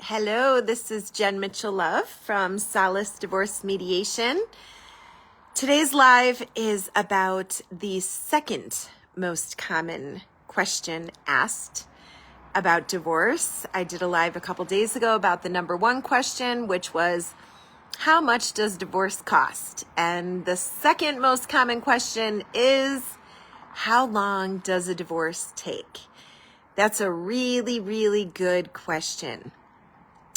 Hello, this is Jen Mitchell-Love from Solace Divorce Mediation. Today's live is about the second most common question asked about divorce. I did a live a couple days ago about the number one question, which was, how much does divorce cost? And the second most common question is, how long does a divorce take? That's a really, really good question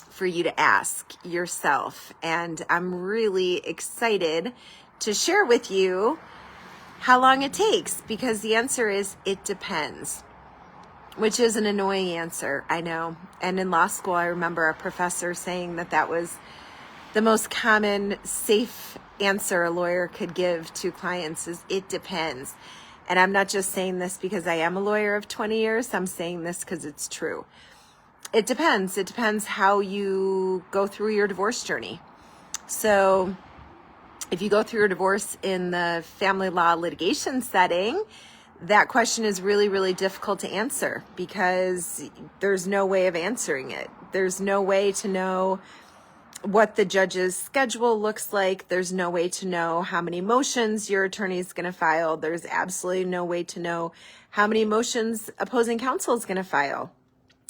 for you to ask yourself. And I'm really excited to share with you how long it takes, because the answer is it depends, which is an annoying answer, I know. And in law school, I remember a professor saying that was the most common safe answer a lawyer could give to clients is it depends. And I'm not just saying this because I am a lawyer of 20 years. I'm saying this because it's true. It depends. It depends how you go through your divorce journey. So if you go through a divorce in the family law litigation setting, that question is really, really difficult to answer because there's no way of answering it. There's no way to know what the judge's schedule looks like. There's no way to know how many motions your attorney is going to file. There's absolutely no way to know how many motions opposing counsel is going to file.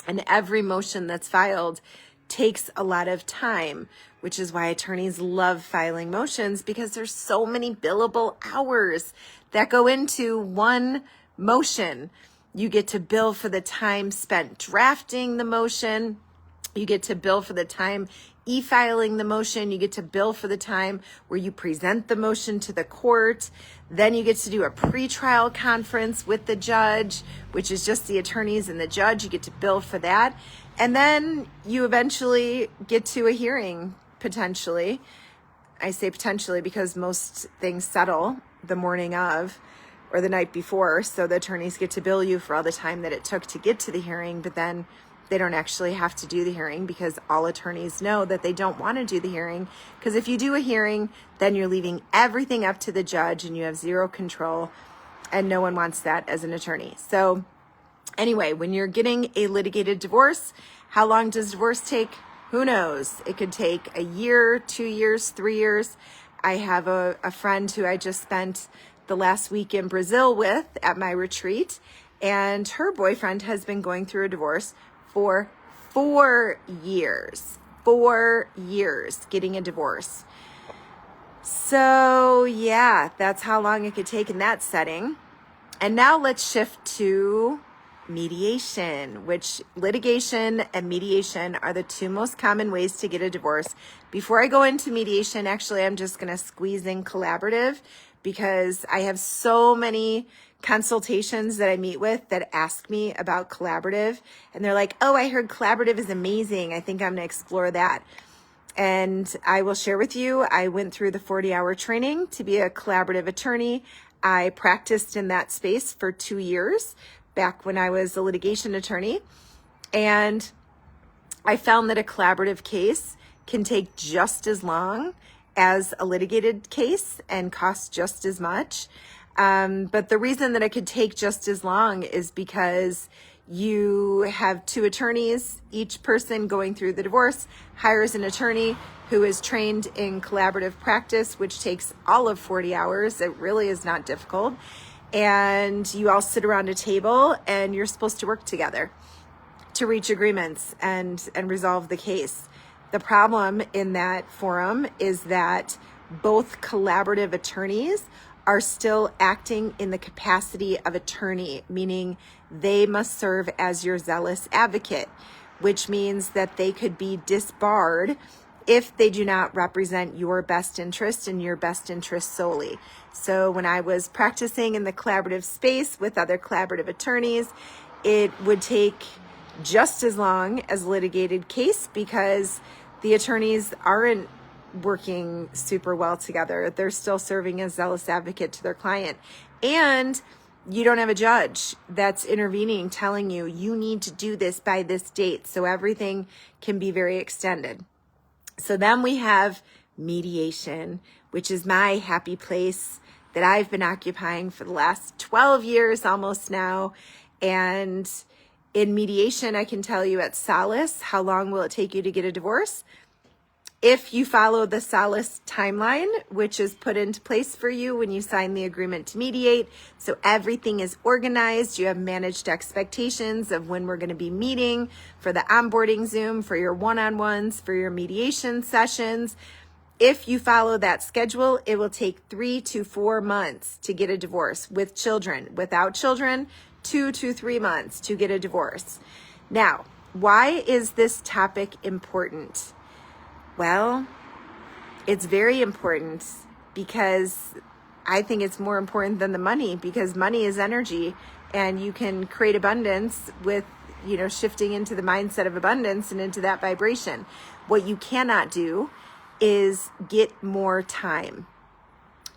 And every motion that's filed takes a lot of time, which is why attorneys love filing motions, because there's so many billable hours that go into one motion. You get to bill for the time spent drafting the motion. You get to bill for the time e-filing the motion. You get to bill for the time where you present the motion to the court. Then you get to do a pretrial conference with the judge, which is just the attorneys and the judge. You get to bill for that. And then you eventually get to a hearing, potentially. I say potentially because most things settle the morning of or the night before. So the attorneys get to bill you for all the time that it took to get to the hearing, but then they don't actually have to do the hearing because all attorneys know that they don't want to do the hearing, because if you do a hearing, then you're leaving everything up to the judge and you have zero control, and no one wants that as an attorney. So anyway, when you're getting a litigated divorce, how long does divorce take? Who knows? It could take a year, 2 years, 3 years. I have a friend who I just spent the last week in Brazil with at my retreat, and her boyfriend has been going through a divorce for 4 years. 4 years getting a divorce. So yeah, that's how long it could take in that setting. And now let's shift to mediation, which litigation and mediation are the two most common ways to get a divorce. Before I go into mediation, actually, I'm just going to squeeze in collaborative, because I have so many consultations that I meet with that ask me about collaborative, and they're like, oh, I heard collaborative is amazing. I think I'm going to explore that. And I will share with you, I went through the 40-hour training to be a collaborative attorney. I practiced in that space for 2 years back when I was a litigation attorney. And I found that a collaborative case can take just as long as a litigated case and cost just as much. But the reason that it could take just as long is because you have two attorneys. Each person going through the divorce hires an attorney who is trained in collaborative practice, which takes all of 40 hours. It really is not difficult. And you all sit around a table and you're supposed to work together to reach agreements and resolve the case. The problem in that forum is that both collaborative attorneys are still acting in the capacity of attorney, meaning they must serve as your zealous advocate, which means that they could be disbarred if they do not represent your best interest and your best interest solely. So when I was practicing in the collaborative space with other collaborative attorneys, it would take just as long as a litigated case because the attorneys aren't working super well together. They're still serving as zealous advocate to their client. And you don't have a judge that's intervening, telling you, you need to do this by this date. So everything can be very extended. So then we have mediation, which is my happy place that I've been occupying for the last 12 years almost now. And In mediation, I can tell you at Solace, how long will it take you to get a divorce? If you follow the Solace timeline, which is put into place for you when you sign the agreement to mediate, so everything is organized, you have managed expectations of when we're going to be meeting for the onboarding Zoom, for your one-on-ones, for your mediation sessions. If you follow that schedule, it will take 3 to 4 months to get a divorce with children. Without children, 2 to 3 months to get a divorce. Now, why is this topic important? Well, it's very important because I think it's more important than the money, because money is energy and you can create abundance with, shifting into the mindset of abundance and into that vibration. What you cannot do is get more time.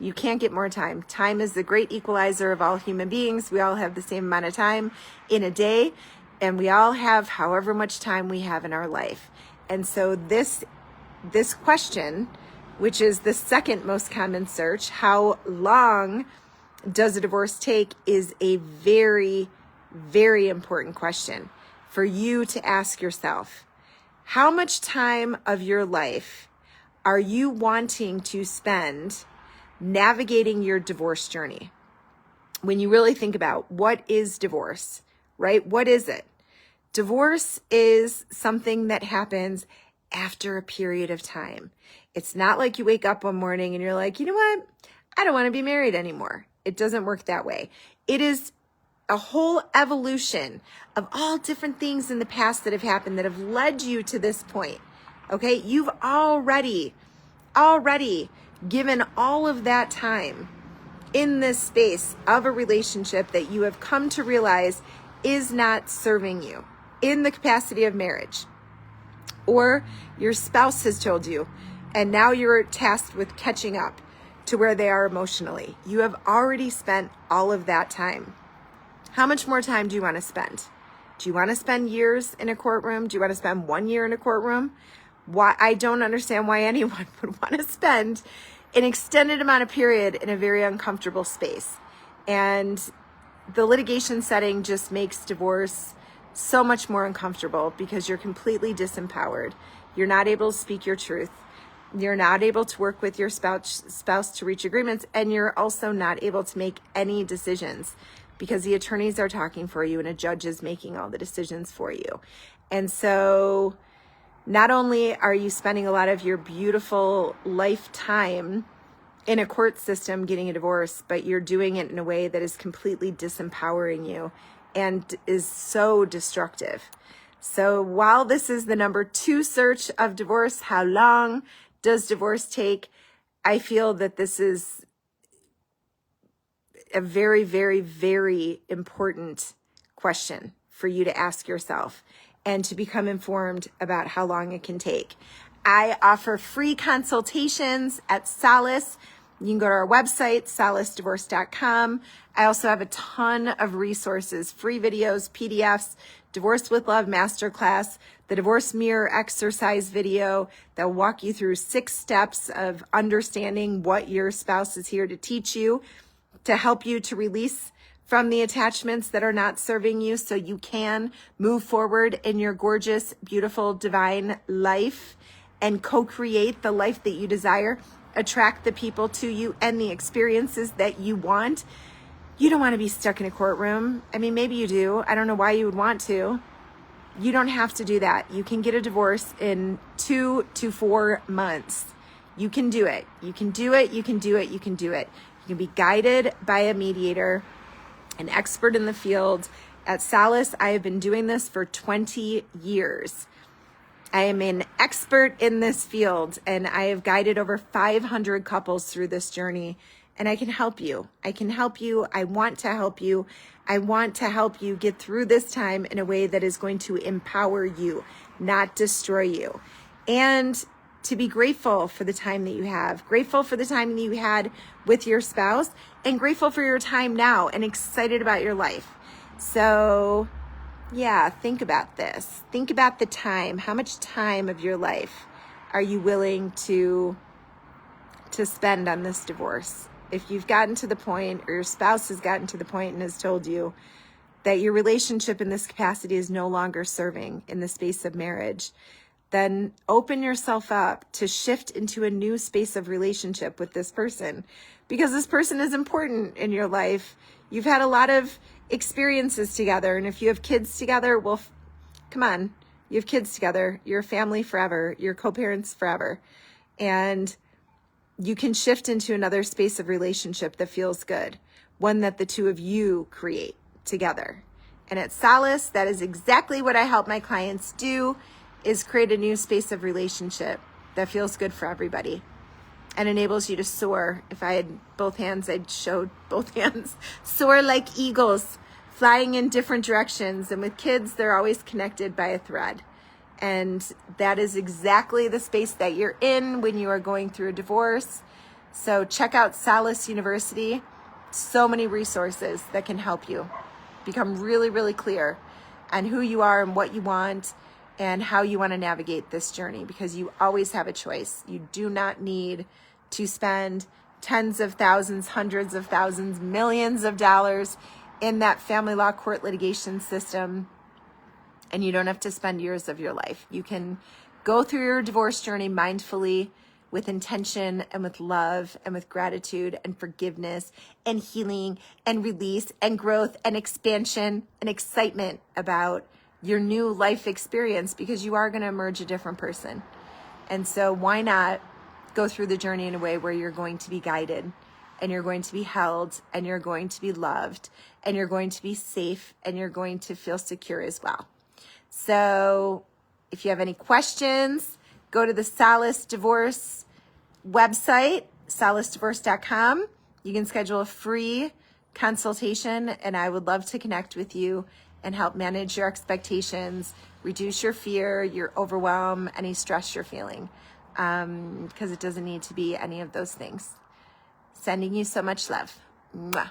You can't get more time. Time is the great equalizer of all human beings. We all have the same amount of time in a day, and we all have however much time we have in our life. And so this question, which is the second most common search, how long does a divorce take, is a very, very important question for you to ask yourself. How much time of your life are you wanting to spend navigating your divorce journey? When you really think about what is divorce, right? What is it? Divorce is something that happens after a period of time. It's not like you wake up one morning and you're like, you know what? I don't want to be married anymore. It doesn't work that way. It is a whole evolution of all different things in the past that have happened that have led you to this point. Okay? You've already given all of that time in this space of a relationship that you have come to realize is not serving you in the capacity of marriage. Or your spouse has told you, and now you're tasked with catching up to where they are emotionally. You have already spent all of that time. How much more time do you want to spend? Do you want to spend years in a courtroom? Do you want to spend 1 year in a courtroom? Why? I don't understand why anyone would want to spend an extended amount of period in a very uncomfortable space. And the litigation setting just makes divorce so much more uncomfortable because you're completely disempowered. You're not able to speak your truth. You're not able to work with your spouse to reach agreements, and you're also not able to make any decisions because the attorneys are talking for you and a judge is making all the decisions for you. And so not only are you spending a lot of your beautiful lifetime in a court system getting a divorce, but you're doing it in a way that is completely disempowering you and is so destructive. So while this is the number 2 search of divorce, how long does divorce take? I feel that this is a very, very, very important question for you to ask yourself and to become informed about how long it can take. I offer free consultations at Solace. You can go to our website, solacedivorce.com. I also have a ton of resources, free videos, PDFs, Divorce with Love Masterclass, the Divorce Mirror exercise video that will walk you through 6 steps of understanding what your spouse is here to teach you, to help you to release from the attachments that are not serving you so you can move forward in your gorgeous, beautiful, divine life and co-create the life that you desire, attract the people to you and the experiences that you want. You don't want to be stuck in a courtroom. I mean, maybe you do. I don't know why you would want to. You don't have to do that. You can get a divorce in 2 to 4 months. You can do it. You can do it. You can do it. You can do it. You can be guided by a mediator, an expert in the field. At Solace, I have been doing this for 20 years. I am an expert in this field, and I have guided over 500 couples through this journey, and I can help you. I can help you. I want to help you. I want to help you get through this time in a way that is going to empower you, not destroy you. And to be grateful for the time that you have, grateful for the time that you had with your spouse, and grateful for your time now and excited about your life. So yeah, think about this. Think about the time. How much time of your life are you willing to spend on this divorce? If you've gotten to the point, or your spouse has gotten to the point and has told you, that your relationship in this capacity is no longer serving in the space of marriage, then open yourself up to shift into a new space of relationship with this person, because this person is important in your life. You've had a lot of experiences together. And if you have kids together, well, come on, you have kids together. You're a family forever. You're co-parents forever. And you can shift into another space of relationship that feels good, one that the two of you create together. And at Solace, that is exactly what I help my clients do, is create a new space of relationship that feels good for everybody and enables you to soar. If I had both hands, I'd show both hands. Soar like eagles, flying in different directions. And with kids, they're always connected by a thread. And that is exactly the space that you're in when you are going through a divorce. So check out Solace University. So many resources that can help you become really, really clear on who you are and what you want and how you want to navigate this journey, because you always have a choice. You do not need to spend tens of thousands, hundreds of thousands, millions of dollars in that family law court litigation system, and you don't have to spend years of your life. You can go through your divorce journey mindfully, with intention and with love and with gratitude and forgiveness and healing and release and growth and expansion and excitement about your new life experience, because you are going to emerge a different person. And so why not go through the journey in a way where you're going to be guided and you're going to be held and you're going to be loved and you're going to be safe and you're going to feel secure as well. So if you have any questions, go to the Solace Divorce website, solacedivorce.com. You can schedule a free consultation, and I would love to connect with you and help manage your expectations, reduce your fear, your overwhelm, any stress you're feeling, because it doesn't need to be any of those things. Sending you so much love. Mwah.